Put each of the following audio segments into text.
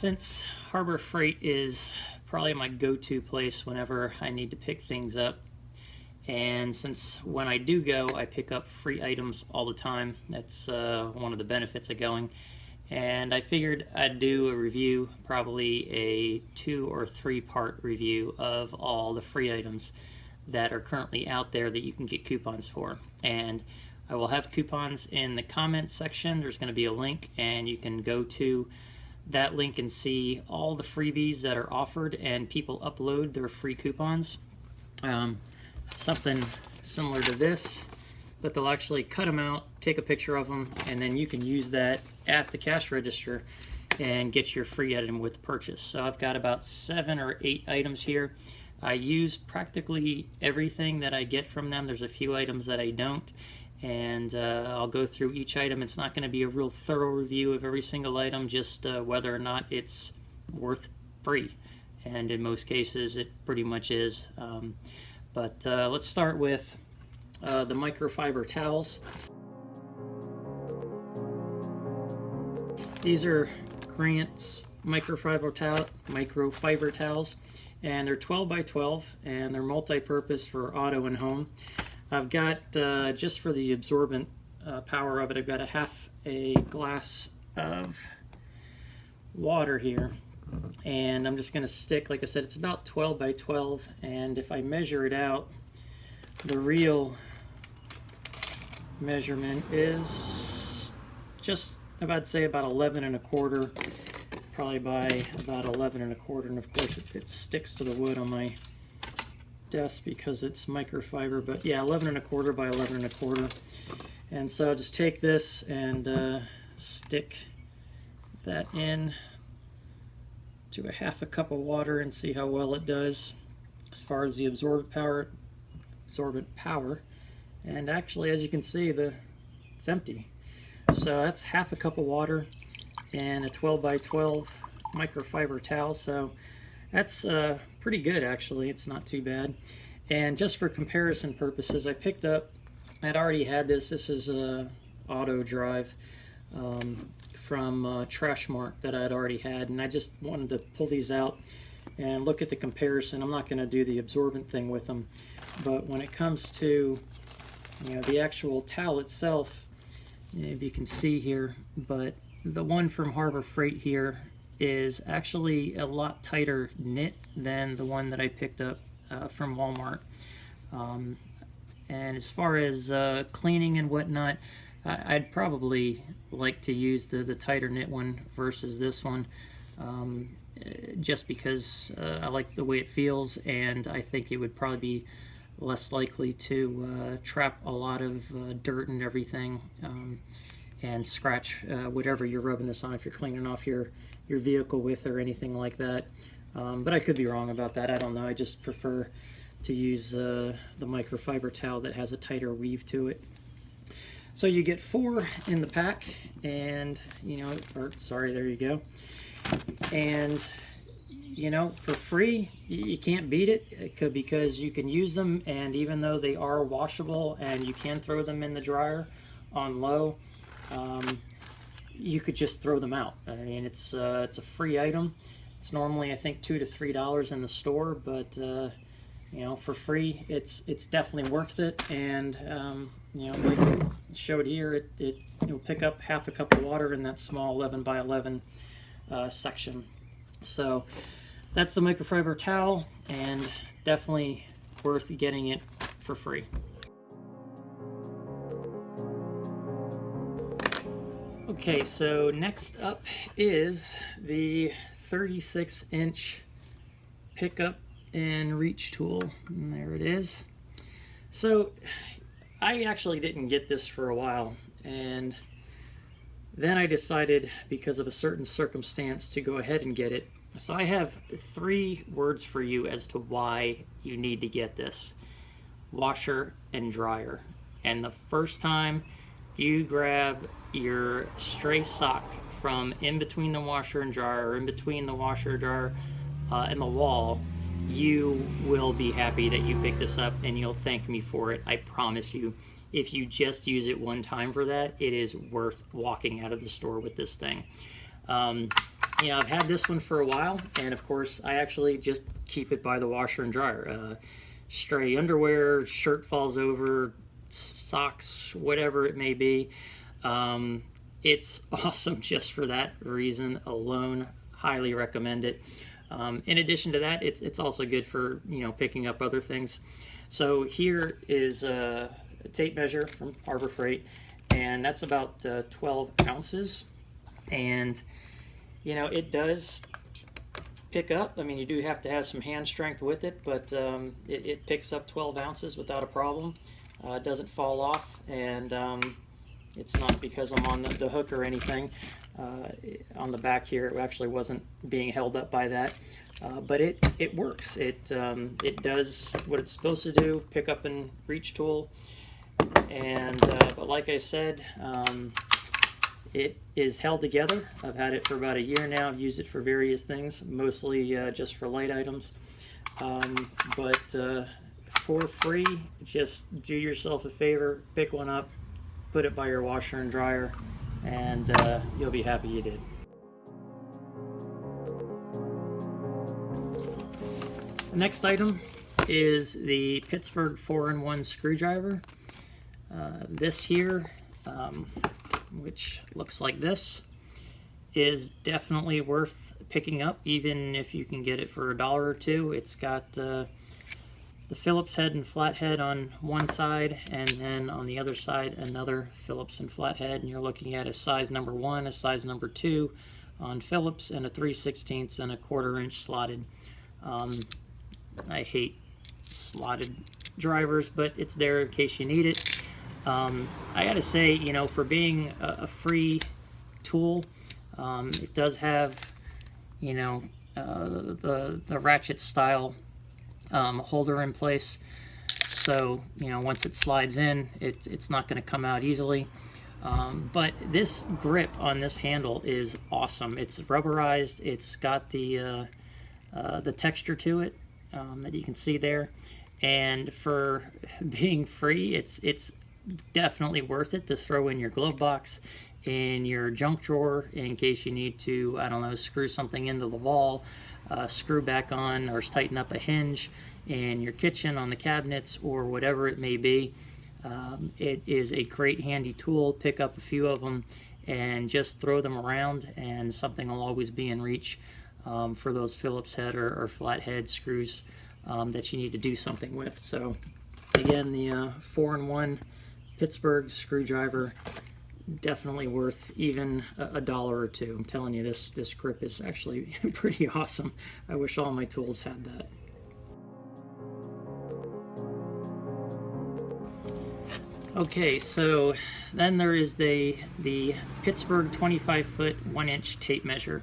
Since Harbor Freight is probably my go-to place whenever I need to pick things up, and since when I do go, I pick up free items all the time, that's one of the benefits of going, and I figured I'd do a review, probably a 2 or 3 part review of all the free items that are currently out there that you can get coupons for. And I will have coupons in the comments section. There's going to be a link, and you can go to that link and see all the freebies that are offered, and people upload their free coupons. Something similar to this, but they'll actually cut them out, take a picture of them, and then you can use that at the cash register and get your free item with purchase. So I've got about 7 or 8 items here. I use practically everything that I get from them. There's a few items that I don't, and I'll go through each item. It's not going to be a real thorough review of every single item, just whether or not it's worth free, and in most cases it pretty much is. But let's start with the microfiber towels. These are Grant's microfiber towels, and they're 12 by 12, and they're multi-purpose for auto and home. I've got, just for the absorbent power of it, I've got a glass of water here, and I'm just going to stick, like I said, it's about 12 by 12, and if I measure it out, the real measurement is just about, say, about 11 1/4, probably by about 11 1/4, and of course it sticks to the wood on my desk because it's microfiber, but yeah, 11 1/4 by 11 1/4. And so I'll just take this and stick that in to a 1/2 cup of water and see how well it does as far as the absorbent power. And actually, as you can see, it's empty. So that's 1/2 cup of water and a 12 by 12 microfiber towel. So that's pretty good, actually. It's not too bad. And just for comparison purposes, I picked up, I'd already had this. This is a auto drive from Trash Mart that I'd already had, and I just wanted to pull these out and look at the comparison. I'm not going to do the absorbent thing with them, but when it comes to, you know, the actual towel itself, maybe you can see here, but the one from Harbor Freight here is actually a lot tighter knit than the one that I picked up from Walmart. And as far as cleaning and whatnot, I'd probably like to use the tighter knit one versus this one, just because I like the way it feels, and I think it would probably be less likely to trap a lot of dirt and everything, and scratch whatever you're rubbing this on if you're cleaning off your vehicle with or anything like that. But I could be wrong about that. I don't know. I just prefer to use the microfiber towel that has a tighter weave to it. So you get 4 in the pack, and there you go. And for free, you can't beat it, because you can use them, and even though they are washable and you can throw them in the dryer on low, you could just throw them out. I mean, it's a free item. It's normally, I think, $2 to $3 in the store, but for free, it's definitely worth it. And like I showed here, it'll pick up 1/2 cup of water in that small 11 by 11 section. So that's the microfiber towel, and definitely worth getting it for free. Okay, so next up is the 36-inch pickup and reach tool, and there it is. So I actually didn't get this for a while, and then I decided, because of a certain circumstance, to go ahead and get it. So I have 3 words for you as to why you need to get this: washer and dryer. And the first time you grab your stray sock from in between the washer and dryer, or in between the washer, dryer, and the wall, you will be happy that you picked this up, and you'll thank me for it. I promise you. If you just use it one time for that, it is worth walking out of the store with this thing. you know, I've had this one for a while, and of course I actually just keep it by the washer and dryer. Stray underwear, shirt falls over, socks, whatever it may be. It's awesome just for that reason alone. Highly recommend it. In addition to that, it's also good for, you know, picking up other things. So here is a tape measure from Harbor Freight, and that's about 12 ounces. And you know, it does pick up. I mean, you do have to have some hand strength with it, but it picks up 12 ounces without a problem. It doesn't fall off, and it's not because I'm on the hook or anything. On the back here, it actually wasn't being held up by that, but it works. It does what it's supposed to do, pick up and reach tool. And but like I said, it is held together. I've had it for about a year now. I've used it for various things, mostly just for light items. But for free, just do yourself a favor, pick one up, put it by your washer and dryer, and you'll be happy you did. The next item is the Pittsburgh 4-in-1 screwdriver. This here, which looks like this, is definitely worth picking up, even if you can get it for $1 or $2. It's got the Phillips head and flathead on one side, and then on the other side another Phillips and flathead, and you're looking at a size number 1, a size number 2 on Phillips, and a 3/16 and a 1/4 inch slotted. I hate slotted drivers, but it's there in case you need it. I gotta say, you know, for being a free tool, it does have, you know, the ratchet style holder in place, so you know, once it slides in, it's not going to come out easily. But this grip on this handle is awesome. It's rubberized. It's got the texture to it that you can see there, and for being free, it's definitely worth it to throw in your glove box, in your junk drawer, in case you need to, I don't know, screw something into the wall, screw back on, or tighten up a hinge in your kitchen on the cabinets, or whatever it may be. It is a great handy tool. Pick up a few of them and just throw them around, and something will always be in reach for those Phillips head or flathead screws that you need to do something with. So again, the 4-in-1 Pittsburgh screwdriver, definitely worth even $1 or $2. I'm telling you, this grip is actually pretty awesome. I wish all my tools had that. Okay, so then there is the Pittsburgh 25-foot 1-inch tape measure.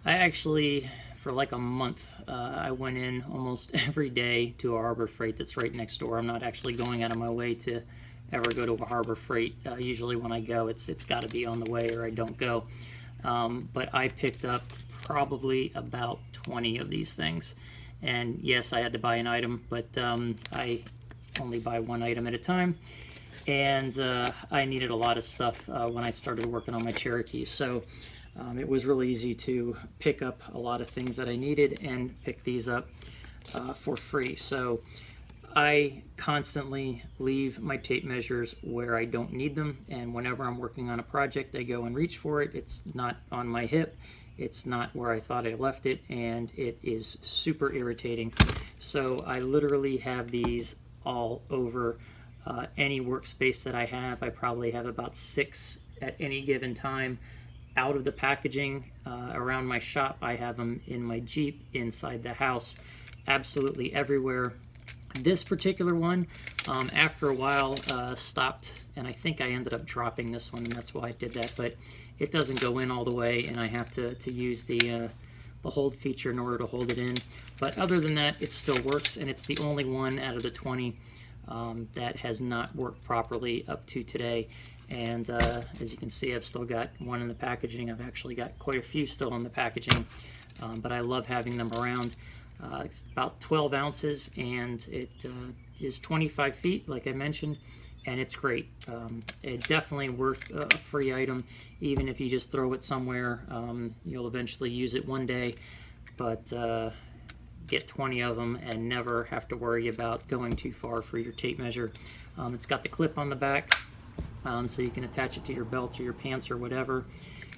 I actually, for like a month, I went in almost every day to a Harbor Freight that's right next door. I'm not actually going out of my way to ever go to a Harbor Freight. Usually when I go, it's got to be on the way or I don't go. But I picked up probably about 20 of these things. And yes, I had to buy an item, but I only buy one item at a time. And I needed a lot of stuff when I started working on my Cherokees. So it was really easy to pick up a lot of things that I needed and pick these up for free. So I constantly leave my tape measures where I don't need them, and whenever I'm working on a project, I go and reach for it. It's not on my hip, it's not where I thought I left it, and it is super irritating. So I literally have these all over any workspace that I have. I probably have about 6 at any given time. Out of the packaging around my shop, I have them in my Jeep, inside the house, absolutely everywhere. This particular one, after a while, stopped, and I think I ended up dropping this one, and that's why I did that. But it doesn't go in all the way, and I have to use the hold feature in order to hold it in. But other than that, it still works, and it's the only one out of the 20 that has not worked properly up to today. And as you can see, I've still got one in the packaging. I've actually got quite a few still in the packaging, but I love having them around. It's about 12 ounces, and it is 25 feet, like I mentioned, and it's great. It's definitely worth a free item, even if you just throw it somewhere. You'll eventually use it one day, but get 20 of them and never have to worry about going too far for your tape measure. It's got the clip on the back, so you can attach it to your belt or your pants or whatever.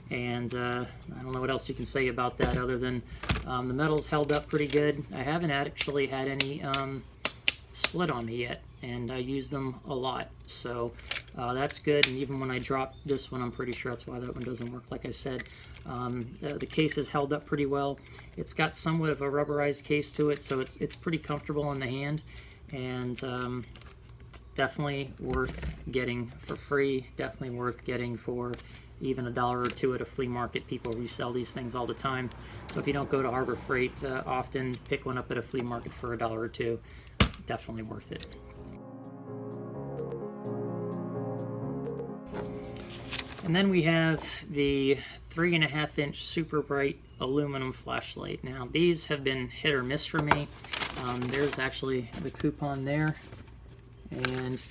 And I don't know what else you can say about that other than the metal's held up pretty good. I haven't actually had any split on me yet, and I use them a lot, so that's good. And even when I dropped this one, I'm pretty sure that's why that one doesn't work, like I said. The case is held up pretty well. It's got somewhat of a rubberized case to it, so it's pretty comfortable in the hand, and definitely worth getting for free, definitely worth getting for even $1 or $2 at a flea market. People resell these things all the time, so if you don't go to Harbor Freight often, pick one up at a flea market for $1 or $2. Definitely worth it. And then we have the 3.5-inch super bright aluminum flashlight. Now these have been hit or miss for me. There's actually the coupon there, and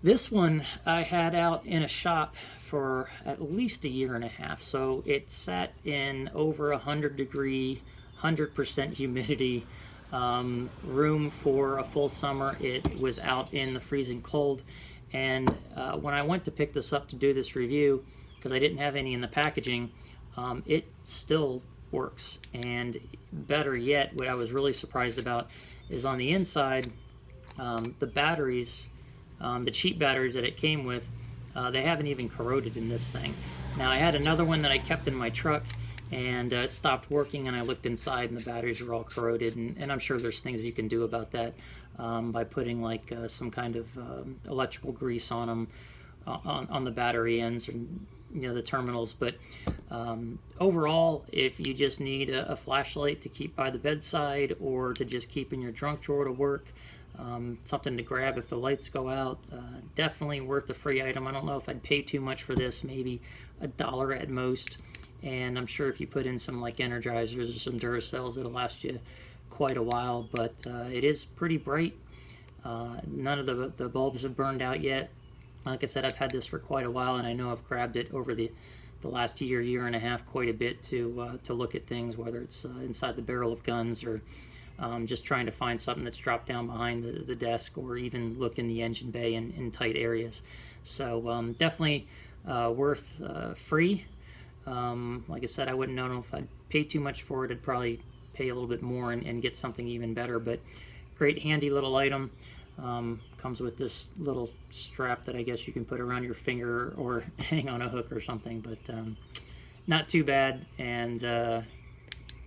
this one I had out in a shop for at least 1.5 years. So it sat in over 100-degree, 100% humidity room for a full summer. It was out in the freezing cold, and when I went to pick this up to do this review, because I didn't have any in the packaging, it still works. And better yet, what I was really surprised about is on the inside, the batteries, the cheap batteries that it came with, they haven't even corroded in this thing. Now I had another one that I kept in my truck, and it stopped working, and I looked inside and the batteries were all corroded, and I'm sure there's things you can do about that by putting like some kind of electrical grease on them, on the battery ends, or the terminals. But overall, if you just need a flashlight to keep by the bedside or to just keep in your trunk drawer to work, something to grab if the lights go out, definitely worth the free item. I don't know if I'd pay too much for this, maybe $1 at most, and I'm sure if you put in some like energizers or some Duracells, it'll last you quite a while. But it is pretty bright. None of the bulbs have burned out yet. Like I said, I've had this for quite a while, and I know I've grabbed it over the last year and a half quite a bit to look at things, whether it's inside the barrel of guns or just trying to find something that's dropped down behind the desk, or even look in the engine bay in tight areas. So definitely worth free. Like I said, I wouldn't know if I'd pay too much for it. I'd probably pay a little bit more and get something even better, but great handy little item. Comes with this little strap that I guess you can put around your finger or hang on a hook or something, but not too bad, and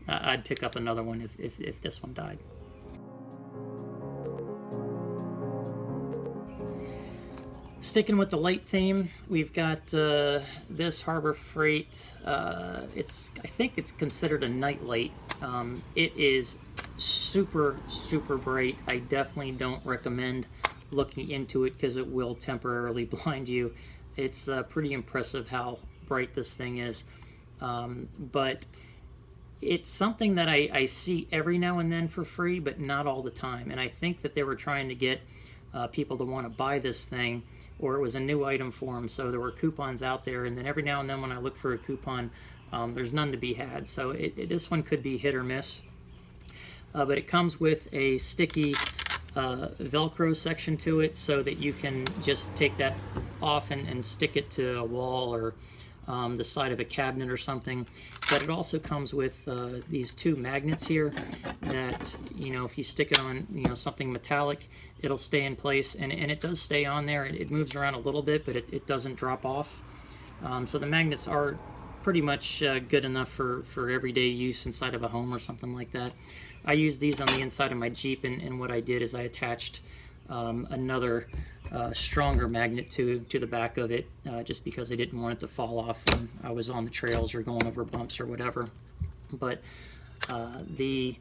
I'd pick up another one if this one died. Sticking with the light theme, we've got this Harbor Freight. I think it's considered a nightlight. It is super bright. I definitely don't recommend looking into it because it will temporarily blind you. It's pretty impressive how bright this thing is, but it's something that I see every now and then for free, but not all the time. And I think that they were trying to get people to want to buy this thing, or it was a new item for them, so there were coupons out there, and then every now and then when I look for a coupon, there's none to be had. So this one could be hit or miss. But it comes with a sticky Velcro section to it, so that you can just take that off and stick it to a wall or the side of a cabinet or something. But it also comes with these two magnets here that, if you stick it on something metallic, it'll stay in place, and it does stay on there. It moves around a little bit, but it doesn't drop off. So the magnets are pretty much good enough for everyday use inside of a home or something like that. I use these on the inside of my Jeep, and what I did is I attached another stronger magnet to the back of it, just because I didn't want it to fall off when I was on the trails or going over bumps or whatever. But the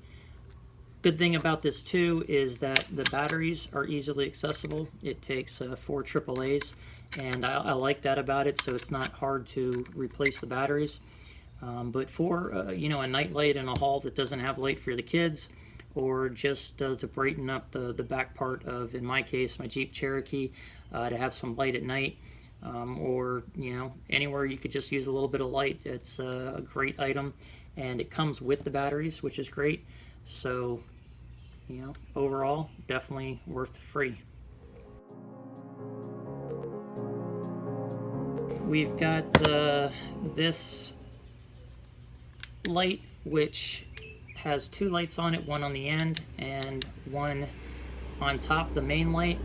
good thing about this too is that the batteries are easily accessible. It takes 4 AAAs, and I like that about it, so it's not hard to replace the batteries. But for a nightlight in a hall that doesn't have light for the kids, or just to brighten up the back part of, in my case, my Jeep Cherokee, to have some light at night, or anywhere you could just use a little bit of light. It's a great item, and it comes with the batteries, which is great. So overall, definitely worth free. We've got this light, which has two lights on it, one on the end and one on top, the main light.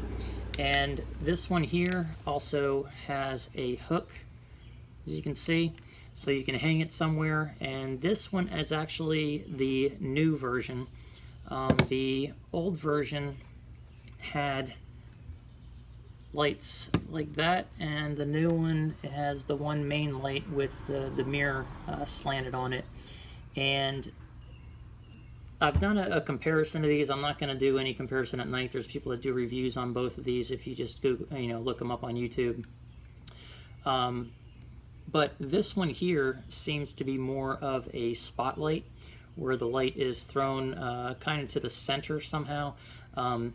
And this one here also has a hook, as you can see, so you can hang it somewhere. And this one is actually the new version. The old version had lights like that, and the new one has the one main light with the mirror slanted on it. And I've done a comparison of these. I'm not going to do any comparison at night. There's people that do reviews on both of these if you just Google, look them up on YouTube. But this one here seems to be more of a spotlight, where the light is thrown kind of to the center somehow.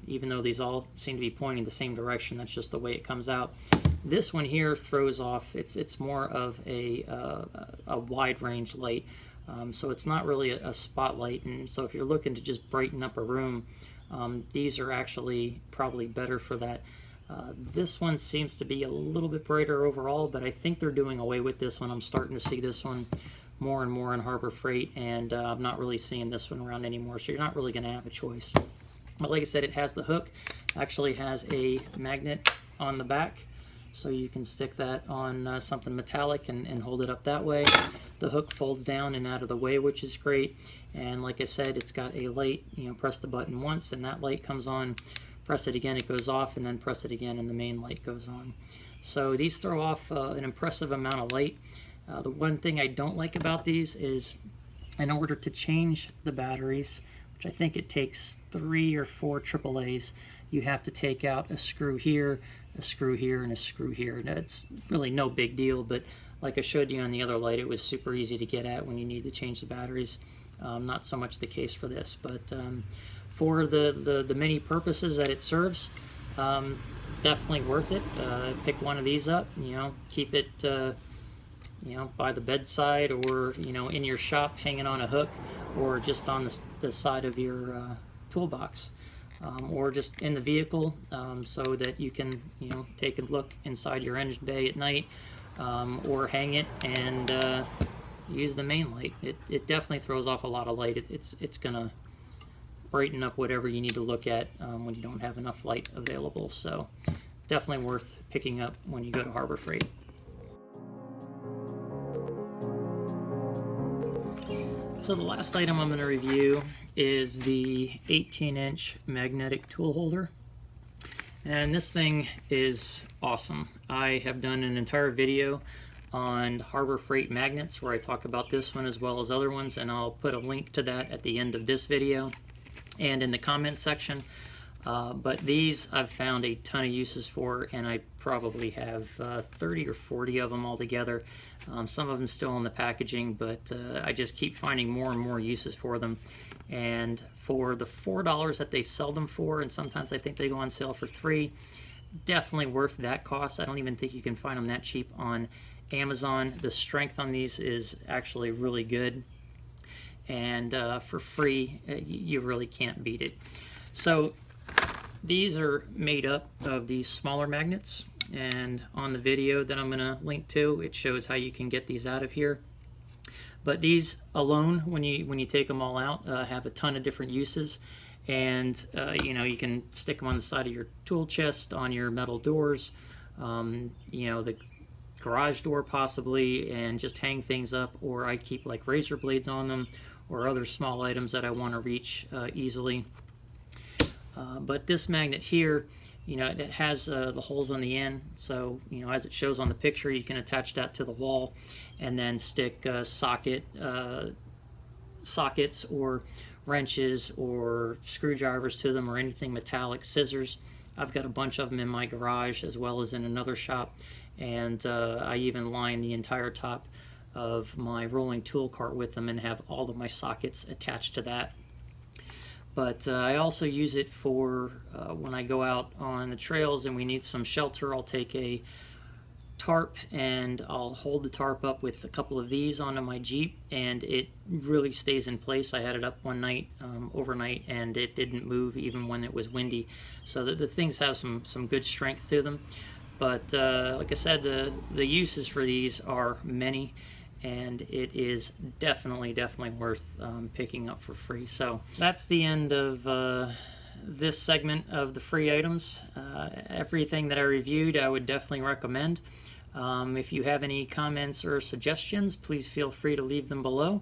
Even though these all seem to be pointing the same direction, that's just the way it comes out. This one here throws off. It's more of a wide range light, so it's not really a spotlight. And so if you're looking to just brighten up a room, these are actually probably better for that. This one seems to be a little bit brighter overall, but I think they're doing away with this one. I'm starting to see this one more and more in Harbor Freight, and I'm not really seeing this one around anymore, so you're not really going to have a choice. But like I said, it has the hook, actually has a magnet on the back, so you can stick that on something metallic and hold it up that way. The hook folds down and out of the way, which is great. And like I said, it's got a light. Press the button once and that light comes on. Press it again, it goes off, and then press it again and the main light goes on. So these throw off an impressive amount of light. The one thing I don't like about these is, in order to change the batteries, which I think it takes 3 or 4 AAAs, you have to take out a screw here, a screw here, and a screw here. Now, it's really no big deal, but like I showed you on the other light, it was super easy to get at when you need to change the batteries. Not so much the case for this, but for the many purposes that it serves, definitely worth it. Pick one of these up, keep it by the bedside, or in your shop hanging on a hook, or just on the side of your toolbox, or just in the vehicle, so that you can take a look inside your engine bay at night, or hang it and use the main light. It definitely throws off a lot of light. It's gonna brighten up whatever you need to look at when you don't have enough light available. So definitely worth picking up when you go to Harbor Freight. So the last item I'm going to review is the 18-inch magnetic tool holder. And this thing is awesome. I have done an entire video on Harbor Freight magnets where I talk about this one as well as other ones, and I'll put a link to that at the end of this video and in the comment section. But these I've found a ton of uses for, and I probably have 30 or 40 of them altogether. Some of them still in the packaging, but I just keep finding more and more uses for them. And for the $4 that they sell them for, and sometimes I think they go on sale for $3, definitely worth that cost. I don't even think you can find them that cheap on Amazon. The strength on these is actually really good, and for free, you really can't beat it. So these are made up of these smaller magnets, and on the video that I'm going to link to, it shows how you can get these out of here. But these alone, when you take them all out, have a ton of different uses. And you can stick them on the side of your tool chest, on your metal doors, the garage door possibly, and just hang things up. Or I keep like razor blades on them, or other small items that I want to reach easily. But this magnet here, it has the holes on the end, so as it shows on the picture, you can attach that to the wall and then stick sockets or wrenches or screwdrivers to them, or anything metallic, scissors. I've got a bunch of them in my garage as well as in another shop, and I even line the entire top of my rolling tool cart with them and have all of my sockets attached to that. But I also use it for when I go out on the trails and we need some shelter. I'll take a tarp and I'll hold the tarp up with a couple of these onto my Jeep, and it really stays in place. I had it up one night overnight, and it didn't move even when it was windy. So the things have some good strength to them. But like I said, the uses for these are many, and it is definitely worth picking up for free. So that's the end of this segment of the free items. Everything that I reviewed I would definitely recommend. If you have any comments or suggestions, please feel free to leave them below,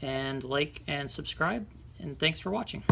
and like and subscribe, and thanks for watching.